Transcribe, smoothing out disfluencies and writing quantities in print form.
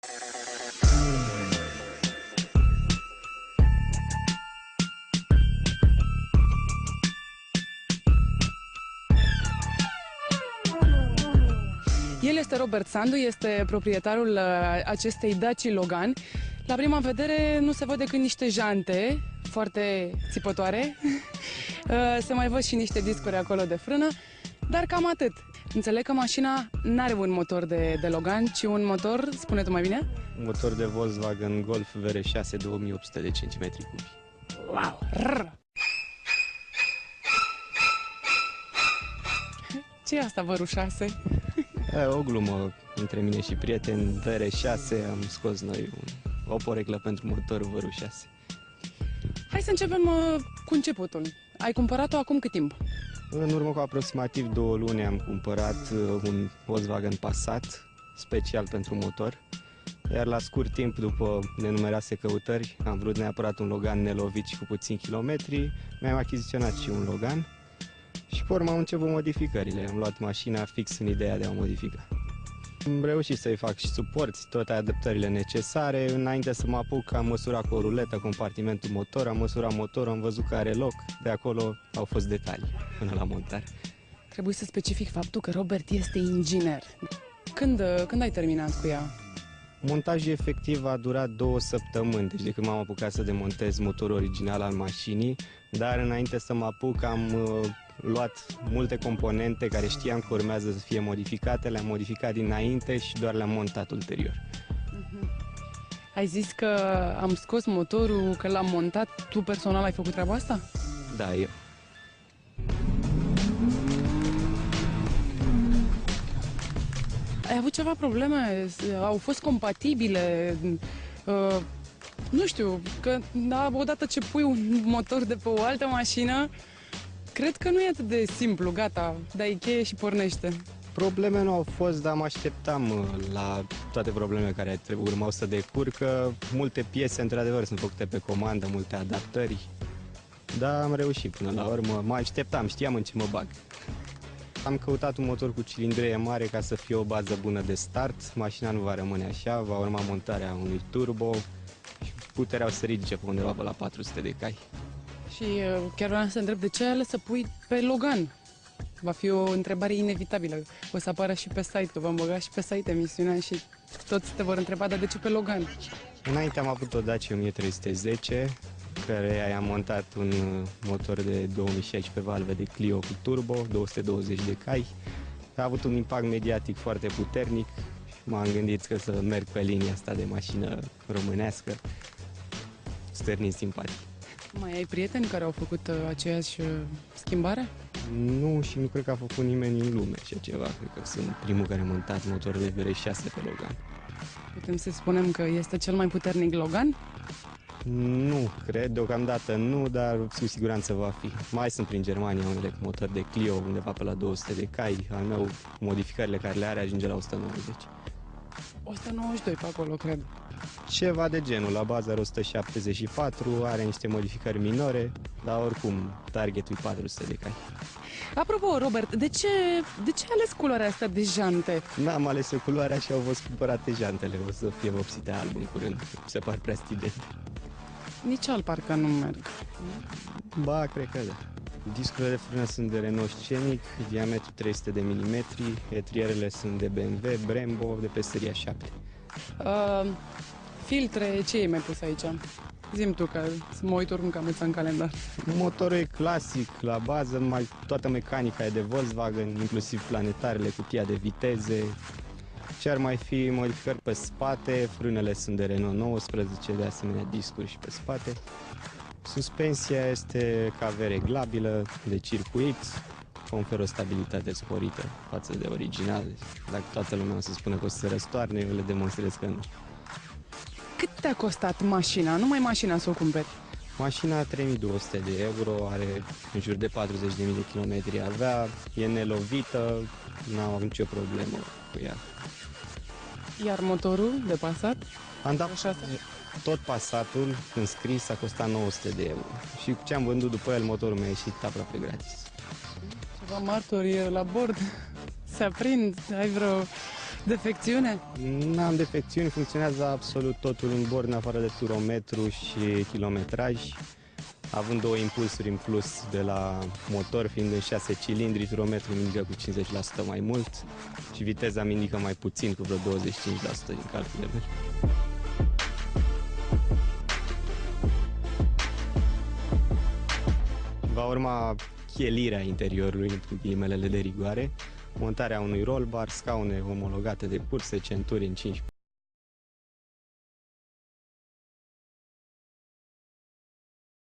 El este Robert Sandu, este proprietarul acestei Dacia Logan. La prima vedere nu se văd decât niște jante foarte țipătoare. Se mai văd și niște discuri acolo de frână, dar cam atât. Înțeleg că mașina nu are un motor de Logan, ci un motor, spune tu mai bine? Un motor de Volkswagen Golf VR6 2800 de centimetri cubi. Wow! Ce e asta, vărul 6? O glumă între mine și prieteni, VR6, am scos noi o poreclă pentru motorul vărul 6. Hai să începem cu începutul. Ai cumpărat-o acum cât timp? În urmă cu aproximativ 2 luni am cumpărat un Volkswagen Passat, special pentru motor. Iar la scurt timp, după nenumerase căutări, am vrut neapărat un Logan nelovit și cu puțini kilometri. Mi-am achiziționat și un Logan și pe urmă am început modificările. Am luat mașina fix în ideea de a o modifica. Am reușit să-i fac și suporți, toate adaptările necesare. Înainte să mă apuc, am măsurat cu o ruletă compartimentul motor, am măsurat motorul, am văzut că are loc. De acolo au fost detalii până la montare. Trebuie să specific faptul că Robert este inginer. Când ai terminat cu ea? Montajul efectiv a durat 2 săptămâni, deci de când m-am apucat să demontez motorul original al mașinii, dar înainte să mă apuc am luat multe componente care știam că urmează să fie modificate, le-am modificat dinainte și doar le-am montat ulterior. Ai zis că am scos motorul, că l-am montat. Tu personal ai făcut treaba asta? Da, eu. Ai avut ceva probleme? Au fost compatibile? Nu știu, că odată ce pui un motor de pe o altă mașină, cred că nu e atât de simplu, gata, dai cheie și pornește. Probleme nu au fost, dar mă așteptam la toate problemele care urmau să decurcă. Multe piese, într-adevăr, sunt făcute pe comandă, multe adaptări, dar am reușit până la urmă. Mă așteptam, știam în ce mă bag. Am căutat un motor cu cilindrie mare ca să fie o bază bună de start. Mașina nu va rămâne așa, va urma montarea unui turbo și puterea o să ridice pe undeva pe la 400 de cai. Și chiar vreau să întreb de ce ai ales să pui pe Logan? Va fi o întrebare inevitabilă. O să apară și pe site, că v-am băgat și pe site emisiunea și toți te vor întreba, dar de ce pe Logan? Înainte am avut o Dacia 1310, care i-am montat un motor de 2016 valve de Clio cu turbo, 220 de cai. A avut un impact mediatic foarte puternic și m-am gândit că să merg pe linia asta de mașină românească, stârnind simpatii. Mai ai prieteni care au făcut aceeași schimbare? Nu, și nu cred că a făcut nimeni în lume așa ceva. Cred că sunt primul care a montat motor de VR6 pe Logan. Putem să spunem că este cel mai puternic Logan? Nu, cred, deocamdată nu, dar cu siguranță va fi. Mai sunt prin Germania unele cu motor de Clio, undeva pe la 200 de cai. Al meu, cu modificările care le are, ajunge la 190. 192 pe acolo, cred. Ceva de genul, la bază are 174, are niște modificări minore, dar oricum, targetul e 400 de cai. Apropo, Robert, de ce ai ales culoarea asta de jante? N-am ales o culoare, așa au fost cumpărate jantele, o să fie vopsite alb în curând, se par prea stridente. Nici al parcă nu merg. Ba, cred că da. Discurile de frână sunt de Renault Scenic, diametru 300 de mm, etrierele sunt de BMW, Brembo, de pe seria 7. Filtre, ce ai mai pus aici? Zi-mi tu, că mă uit oricum cam în calendar. Motorul e clasic, la bază, toată mecanica e de Volkswagen, inclusiv planetarele, cutia de viteze. Ce ar mai fi modificări pe spate, frânele sunt de Renault 19, de asemenea discuri și pe spate. Suspensia este KV reglabilă, de circuit, conferă o stabilitate sporită față de original. Dacă toată lumea o să spună că o să se răstoarne, eu le demonstrez că nu. Cât te-a costat mașina? Numai mașina să o cumperi. Mașina 3200 de euro, are în jur de 40.000 de kilometri avea, e nelovită, n-am avut nicio problemă cu ea. Iar motorul de Passat? Am dat tot Passatul înscris, a costat 900 de euro și cu ce am vândut după el, motorul mi-a ieșit aproape gratis. Ceva martori la bord, se aprind, ai vreo Defecțiune? N-am defecțiuni, funcționează absolut totul în bord, în afară de turometru și kilometraj. Având două impulsuri în plus de la motor, fiind în 6 cilindri, turometrul îmi indică cu 50% mai mult și viteza îmi indică mai puțin, cu vreo 25% din calculele mele. Va urma chielirea interiorului, cu ghilimelele de rigoare, montarea unui roll bar, scaune omologate de curse, centuri în 5